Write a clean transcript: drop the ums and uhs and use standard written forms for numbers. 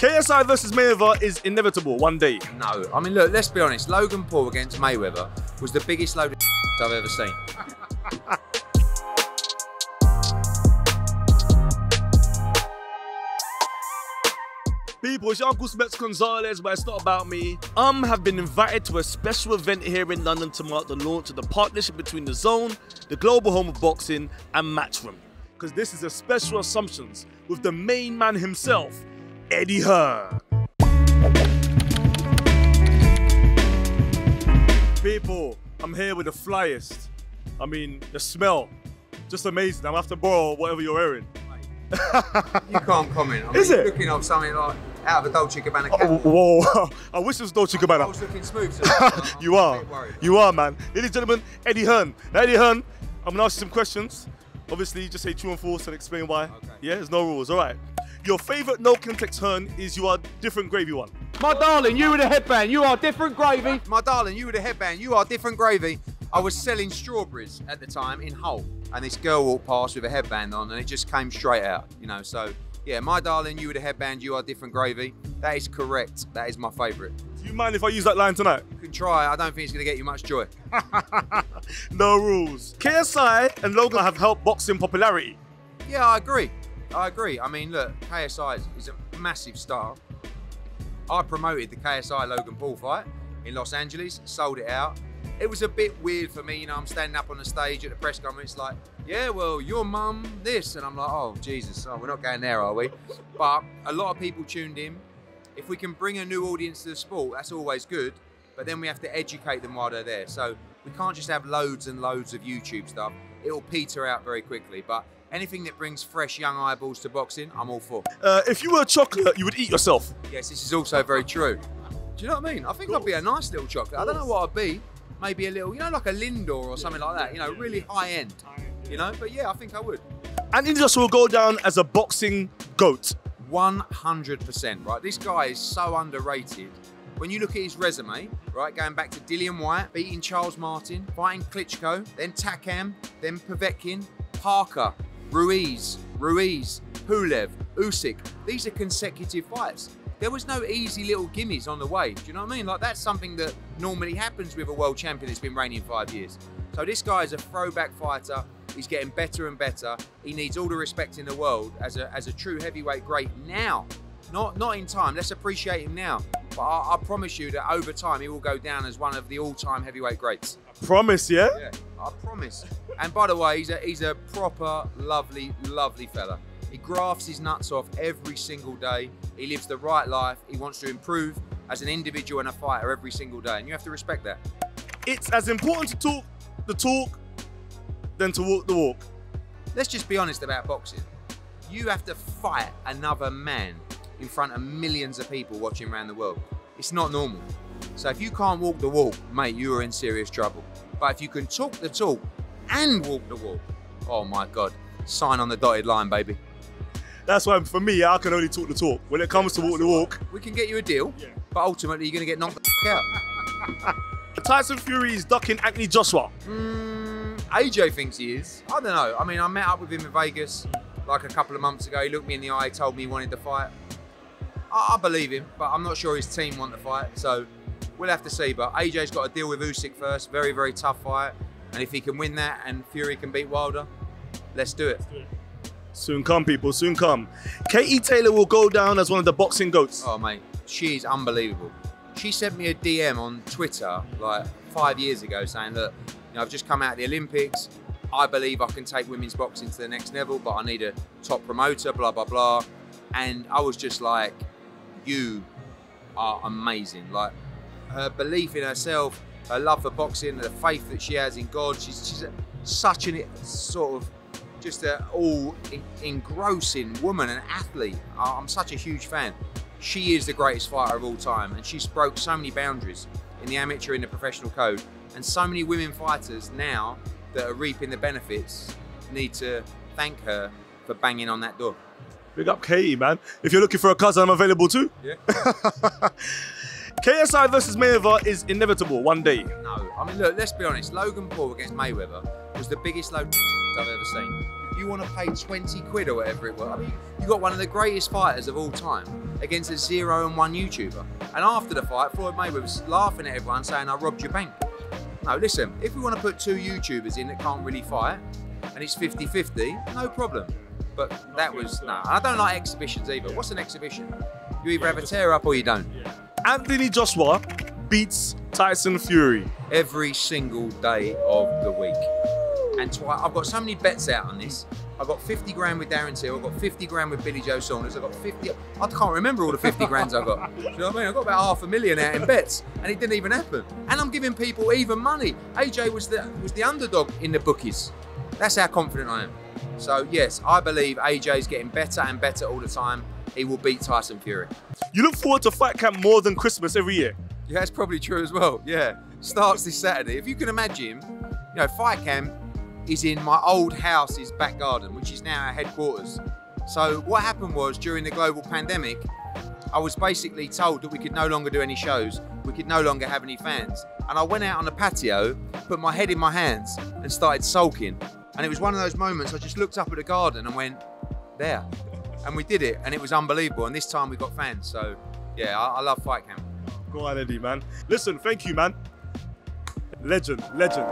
KSI versus Mayweather is inevitable one day. No, I mean, look, let's be honest. Logan Paul against Mayweather was the biggest load of I've ever seen. People, it's your Uncle Specs Gonzalez, but it's not about me. Have been invited to a special event here in London to mark the launch of the partnership between The Zone, the global home of boxing, and Matchroom. Because this is a special Assumptions with the main man himself, Eddie Hearn. People, I'm here with the flyest. I mean, the smell, just amazing. I'm gonna have to borrow whatever you're wearing. You can't comment. I mean, Is it? Looking off something like out of a Dolce Gabbana cap. Oh, whoa, I wish it was Dolce Gabbana. I was looking smooth today. You are, man. Ladies and gentlemen, Eddie Hearn. Now, Eddie Hearn, I'm gonna ask you some questions. Obviously, just say true and false and explain why. Okay. Yeah, there's no rules, all right. Your favorite no context Hearn is you are different gravy one. My darling, you with a headband, you are different gravy. My darling, you with a headband, you are different gravy. I was selling strawberries at the time in Hull, and this girl walked past with a headband on, and it just came straight out, you know. So, yeah, my darling, you with a headband, you are different gravy. That is correct. That is my favourite. Do you mind if I use that line tonight? You can try. I don't think it's going to get you much joy. No rules. KSI and Logan have helped boxing popularity. Yeah, I agree. I agree. I mean, look, KSI is a massive star. I promoted the KSI Logan Paul fight in Los Angeles, sold it out. It was a bit weird for me, you know, I'm standing up on the stage at the press conference like, yeah, well, your mum, this. And I'm like, oh, Jesus, oh, we're not going there, are we? But a lot of people tuned in. If we can bring a new audience to the sport, that's always good. But then we have to educate them while they're there. So we can't just have loads and loads of YouTube stuff. It'll peter out very quickly. But anything that brings fresh young eyeballs to boxing, I'm all for. If you were a chocolate, you would eat yourself. Yes, this is also very true. Do you know what I mean? I think I'd be a nice little chocolate. I don't know what I'd be. Maybe a little, you know, like a Lindor or something like that. You know, really high end. You know, but yeah, I think I would. And he just will go down as a boxing GOAT. 100%, right? This guy is so underrated. When you look at his resume, right, going back to Dillian White, beating Charles Martin, fighting Klitschko, then Takam, then Povetkin, Parker, Ruiz, Pulev, Usyk. These are consecutive fights. There was no easy little gimmies on the way. Do you know what I mean? Like, that's something that normally happens with a world champion that's been reigning 5 years. So this guy is a throwback fighter. He's getting better and better. He needs all the respect in the world as a true heavyweight great now. Not in time. Let's appreciate him now. But I promise you that over time, he will go down as one of the all-time heavyweight greats. Promise, yeah? Yeah, I promise. And by the way, he's a proper, lovely, lovely fella. He grafts his nuts off every single day. He lives the right life. He wants to improve as an individual and a fighter every single day. And you have to respect that. It's as important to talk the talk than to walk the walk. Let's just be honest about boxing. You have to fight another man in front of millions of people watching around the world. It's not normal. So if you can't walk the walk, mate, you are in serious trouble. But if you can talk the talk and walk the walk, oh my God, sign on the dotted line, baby. That's why, for me, I can only talk the talk. When it comes to walk the walk, we can get you a deal, but ultimately you're going to get knocked the out. Tyson Fury is ducking Anthony Joshua. AJ thinks he is. I don't know. I mean, I met up with him in Vegas like a couple of months ago. He looked me in the eye, told me he wanted to fight. I believe him, but I'm not sure his team want to fight, so we'll have to see. But AJ's got to deal with Usyk first. Very, very tough fight. And if he can win that and Fury can beat Wilder, let's do it. Soon come, people, soon come. Katie Taylor will go down as one of the boxing GOATs. Oh, mate, she is unbelievable. She sent me a DM on Twitter like 5 years ago saying, look, you know, I've just come out of the Olympics. I believe I can take women's boxing to the next level, but I need a top promoter, blah, blah, blah. And I was just like, you are amazing. Like, her belief in herself, her love for boxing, the faith that she has in God. She's such an sort of just an all-engrossing woman and athlete. I'm such a huge fan. She is the greatest fighter of all time, and she's broke so many boundaries in the amateur and the professional code. And so many women fighters now that are reaping the benefits need to thank her for banging on that door. Big up Katie, man. If you're looking for a cousin, I'm available too. Yeah. KSI versus Mayweather is inevitable one day. No, I mean, look, let's be honest. Logan Paul against Mayweather was the biggest load I've ever seen. You want to pay 20 quid or whatever it was. I mean, you got one of the greatest fighters of all time against a 0-1 YouTuber. And after the fight, Floyd Mayweather was laughing at everyone saying, I robbed your bank. No, listen, if we want to put 2 YouTubers in that can't really fight, and it's 50-50, no problem. But that was, no, I don't like exhibitions either. What's an exhibition? You either have a tear up or you don't. Anthony Joshua beats Tyson Fury. Every single day of the week. And I've got so many bets out on this. I've got 50 grand with Darren Till, I've got 50 grand with Billy Joe Saunders, I've got 50, I can't remember all the 50 grands I've got. Do you know what I mean? I've got about $500,000 out in bets, and it didn't even happen. And I'm giving people even money. AJ was the underdog in the bookies. That's how confident I am. So yes, I believe AJ's getting better and better all the time. He will beat Tyson Fury. You look forward to fight camp more than Christmas every year. Yeah, that's probably true as well. Yeah, starts this Saturday. If you can imagine, you know, fight camp is in my old house's back garden, which is now our headquarters. So what happened was, during the global pandemic, I was basically told that we could no longer do any shows, we could no longer have any fans. And I went out on the patio, put my head in my hands and started sulking. And it was one of those moments I just looked up at the garden and went, there. And we did it, and it was unbelievable. And this time we got fans. So yeah, I love fight camp. Go on, Eddie, man. Listen, thank you, man. Legend, legend.